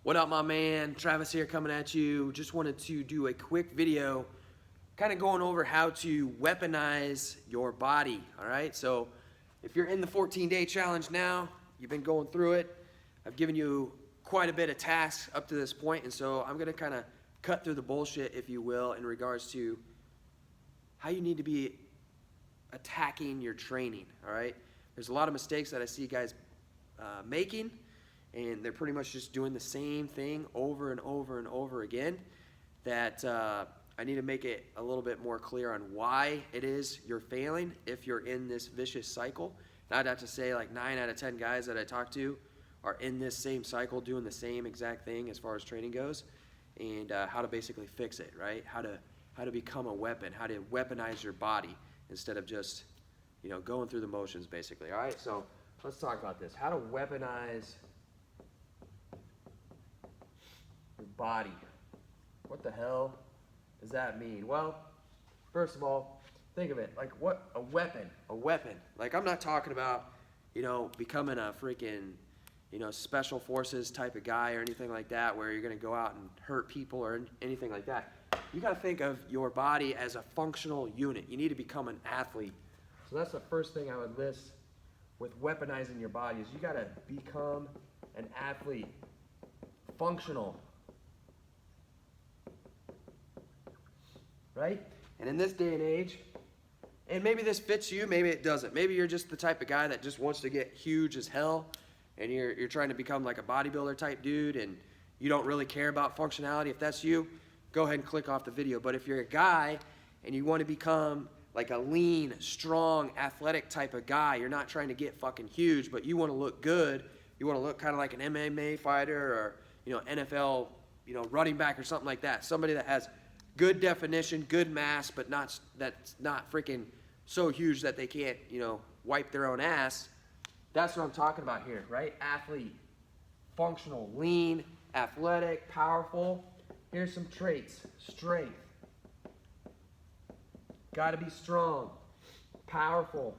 What up, my man? Travis here coming at you. Just wanted to do a quick video kind of going over how to weaponize your body, all right? So if you're in the 14-day challenge now, you've been going through it, I've given you quite a bit of tasks up to this point, and so I'm gonna kind of cut through the bullshit, if you will, in regards to how you need to be attacking your training, all right? There's a lot of mistakes that I see guys making, and they're pretty much just doing the same thing over and over and over again, that I need to make it a little bit more clear on why it is you're failing if you're in this vicious cycle. And I'd have to say like 9 out of 10 guys that I talk to are in this same cycle doing the same exact thing as far as training goes, and how to basically fix it, right? How to become a weapon, how to weaponize your body instead of just, going through the motions basically, all right? So let's talk about this. How to weaponize your body. What the hell does that mean? Well, first of all, think of it like what a weapon. Like, I'm not talking about, becoming a freaking, special forces type of guy or anything like that, where you're going to go out and hurt people or anything like that. You got to think of your body as a functional unit. You need to become an athlete. So that's the first thing I would list with weaponizing your body, is you got to become an athlete, functional. Right? And in this day and age, and maybe this fits you, maybe it doesn't. Maybe you're just the type of guy that just wants to get huge as hell, and you're trying to become like a bodybuilder type dude, and you don't really care about functionality. If that's you, go ahead and click off the video. But if you're a guy and you want to become like a lean, strong, athletic type of guy, you're not trying to get fucking huge, but you want to look good, you want to look kind of like an MMA fighter or, NFL, running back or something like that. Somebody that has good definition, good mass, but that's not freaking so huge that they can't, wipe their own ass. That's what I'm talking about here, right? Athlete, functional, lean, athletic, powerful. Here's some traits. Strength. Got to be strong, powerful.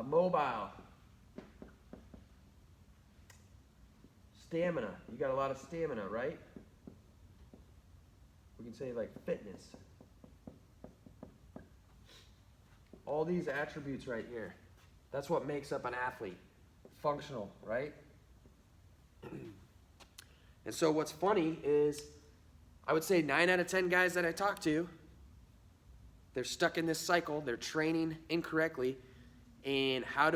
Mobile. Stamina. You got a lot of stamina, right? We can say like fitness. All these attributes right here. That's what makes up an athlete. Functional, right? And so what's funny is, I would say 9 out of 10 guys that I talk to, they're stuck in this cycle. They're training incorrectly. And how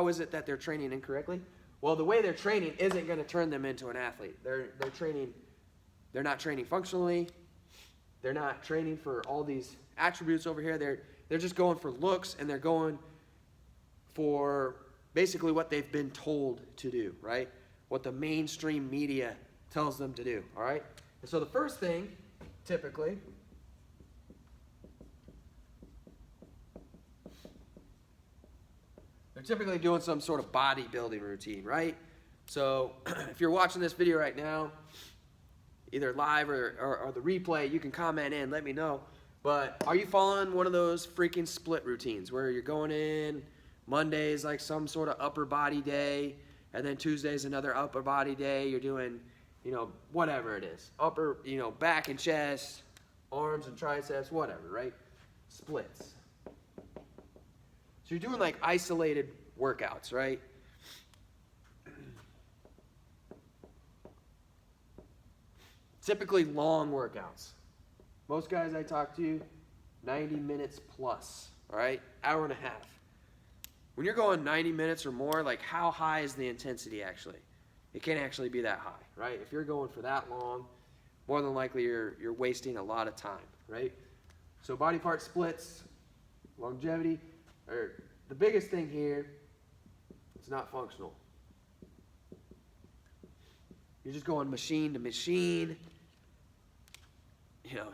is it that they're training incorrectly? Well, the way they're training isn't going to turn them into an athlete. They're not training functionally. They're not training for all these attributes over here. They're just going for looks, and they're going for basically what they've been told to do, right? What the mainstream media tells them to do, all right? And so the first thing, typically, they're typically doing some sort of bodybuilding routine, right? So if you're watching this video right now, either live or the replay, you can comment in, let me know. But are you following one of those freaking split routines where you're going in, Monday's like some sort of upper body day, and then Tuesday's another upper body day? You're doing, whatever it is. Upper, back and chest, arms and triceps, whatever, right? Splits. So you're doing like isolated workouts, right? Typically long workouts. Most guys I talk to, 90 minutes plus, all right? Hour and a half. When you're going 90 minutes or more, like, how high is the intensity actually? It can't actually be that high, right? If you're going for that long, more than likely you're wasting a lot of time, right? So body part splits, longevity, or the biggest thing here, it's not functional. You're just going machine to machine,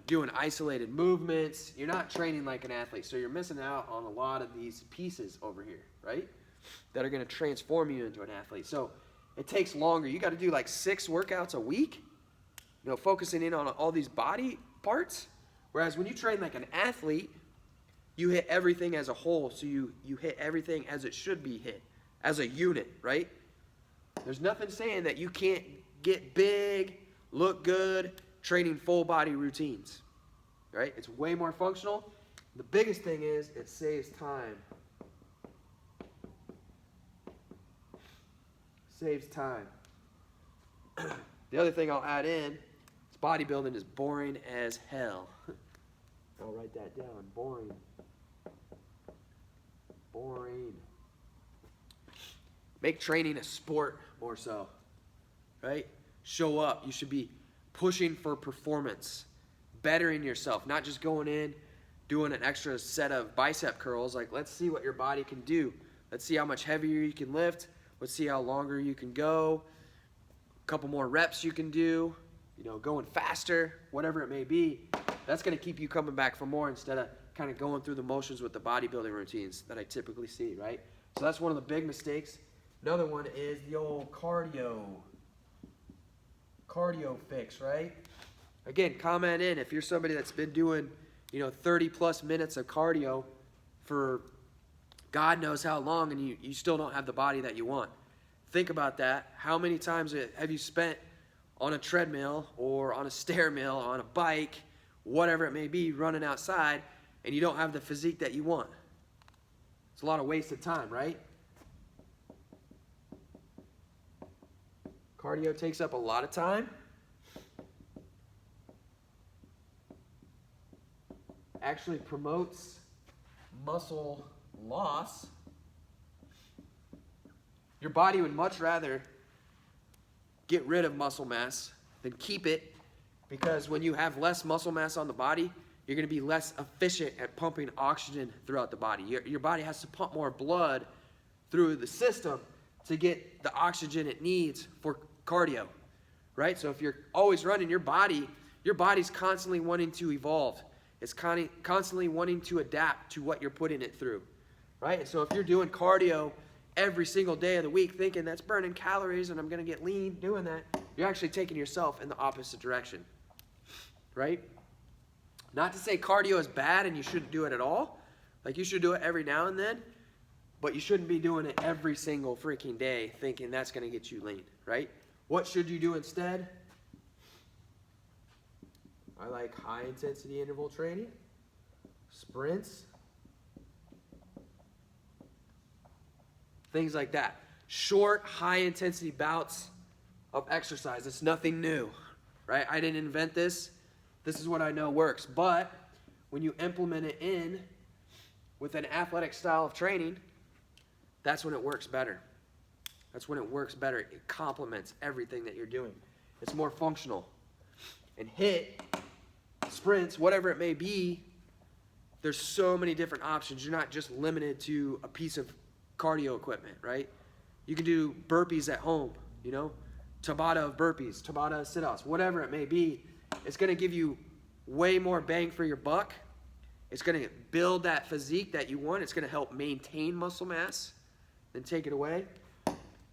doing isolated movements. You're not training like an athlete, so you're missing out on a lot of these pieces over here, right? That are going to transform you into an athlete. So it takes longer. You got to do like 6 workouts a week, focusing in on all these body parts. Whereas when you train like an athlete, you hit everything as a whole, so you hit everything as it should be hit, as a unit, right? There's nothing saying that you can't get big, look good, training full body routines, right? It's way more functional. The biggest thing is it saves time. Saves time. The other thing I'll add in is bodybuilding is boring as hell. I'll write that down. Boring. Boring. Make training a sport more so, right? Show up. You should be pushing for performance, bettering yourself, not just going in, doing an extra set of bicep curls. Like, let's see what your body can do. Let's see how much heavier you can lift. Let's see how longer you can go. A couple more reps you can do, you know, going faster, whatever it may be. That's going to keep you coming back for more instead of kind of going through the motions with the bodybuilding routines that I typically see, right? So that's one of the big mistakes. Another one is the old cardio fix, right? Again, comment in if you're somebody that's been doing, you know, 30 plus minutes of cardio for God knows how long, and you still don't have the body that you want. Think about that. How many times have you spent on a treadmill or on a stair mill, on a bike, whatever it may be, running outside, and you don't have the physique that you want? It's a lot of wasted time, right? Cardio takes up a lot of time. Actually promotes muscle loss. Your body would much rather get rid of muscle mass than keep it, because when you have less muscle mass on the body, you're going to be less efficient at pumping oxygen throughout the body. Your body has to pump more blood through the system to get the oxygen it needs for cardio, right? So if you're always running, your body's constantly wanting to evolve. It's constantly wanting to adapt to what you're putting it through, right? And so if you're doing cardio every single day of the week thinking that's burning calories and I'm going to get lean doing that, you're actually taking yourself in the opposite direction, right? Not to say cardio is bad and you shouldn't do it at all. Like, you should do it every now and then, but you shouldn't be doing it every single freaking day thinking that's going to get you lean, right? What should you do instead? I like high intensity interval training, sprints, things like that. Short, high intensity bouts of exercise. It's nothing new, right? I didn't invent this. This is what I know works. But when you implement it in with an athletic style of training, that's when it works better. That's when it works better. It complements everything that you're doing. It's more functional. And HIIT, sprints, whatever it may be, there's so many different options. You're not just limited to a piece of cardio equipment, right? You can do burpees at home, you know, Tabata of burpees, Tabata of sit-ups, whatever it may be. It's going to give you way more bang for your buck. It's going to build that physique that you want. It's going to help maintain muscle mass, then take it away.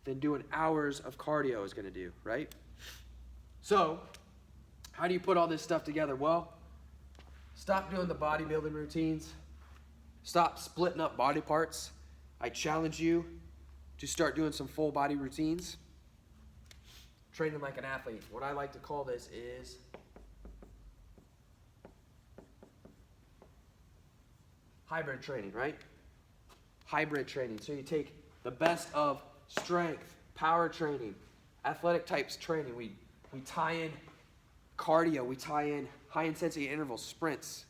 Then doing hours of cardio is going to do, right? So, how do you put all this stuff together? Well, stop doing the bodybuilding routines. Stop splitting up body parts. I challenge you to start doing some full body routines. Training like an athlete. What I like to call this is hybrid training, right? Hybrid training. So you take the best of strength, power training, athletic types training. We tie in cardio, we tie in high intensity intervals, sprints,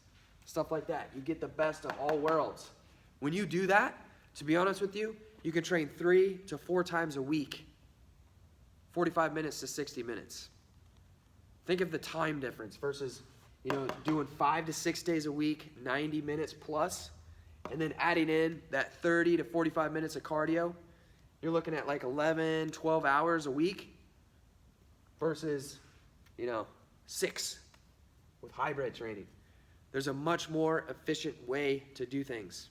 stuff like that. You get the best of all worlds. When you do that, to be honest with you, you can train 3 to 4 times a week, 45 minutes to 60 minutes. Think of the time difference versus, you know, doing 5 to 6 days a week, 90 minutes plus, and then adding in that 30 to 45 minutes of cardio. You're looking at like 11, 12 hours a week versus, you know, 6 with hybrid training. There's a much more efficient way to do things.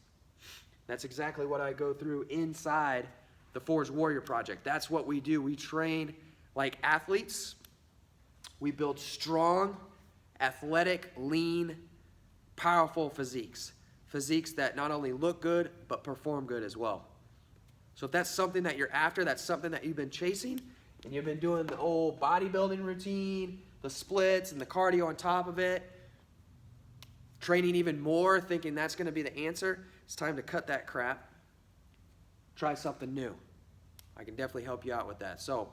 That's exactly what I go through inside the Forge Warrior Project. That's what we do. We train like athletes. We build strong, athletic, lean, powerful physiques. physiques that not only look good, but perform good as well. So if that's something that you're after, that's something that you've been chasing, and you've been doing the old bodybuilding routine, the splits and the cardio on top of it, training even more, thinking that's going to be the answer, it's time to cut that crap. Try something new. I can definitely help you out with that. So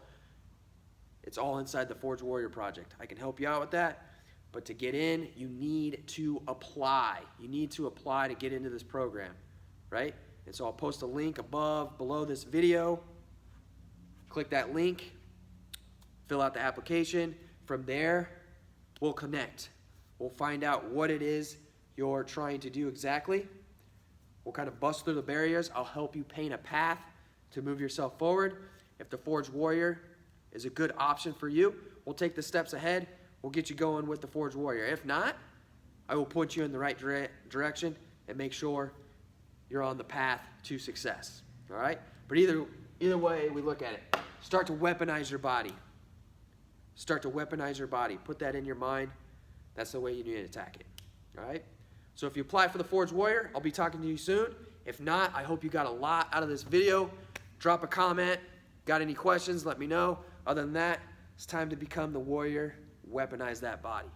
it's all inside the Forge Warrior Project. I can help you out with that, but to get in, you need to apply. You need to apply to get into this program, right? And so I'll post a link below this video. Click that link, fill out the application. From there, we'll connect. We'll find out what it is you're trying to do exactly. We'll kind of bust through the barriers. I'll help you paint a path to move yourself forward. If the Forge Warrior is a good option for you, we'll take the steps ahead. We'll get you going with the Forge Warrior. If not, I will point you in the right direction and make sure you're on the path to success. All right? But either way we look at it, start to weaponize your body. Start to weaponize your body. Put that in your mind. That's the way you need to attack it. All right? So if you apply for the Forge Warrior, I'll be talking to you soon. If not, I hope you got a lot out of this video. Drop a comment. Got any questions? Let me know. Other than that, it's time to become the warrior. Weaponize that body.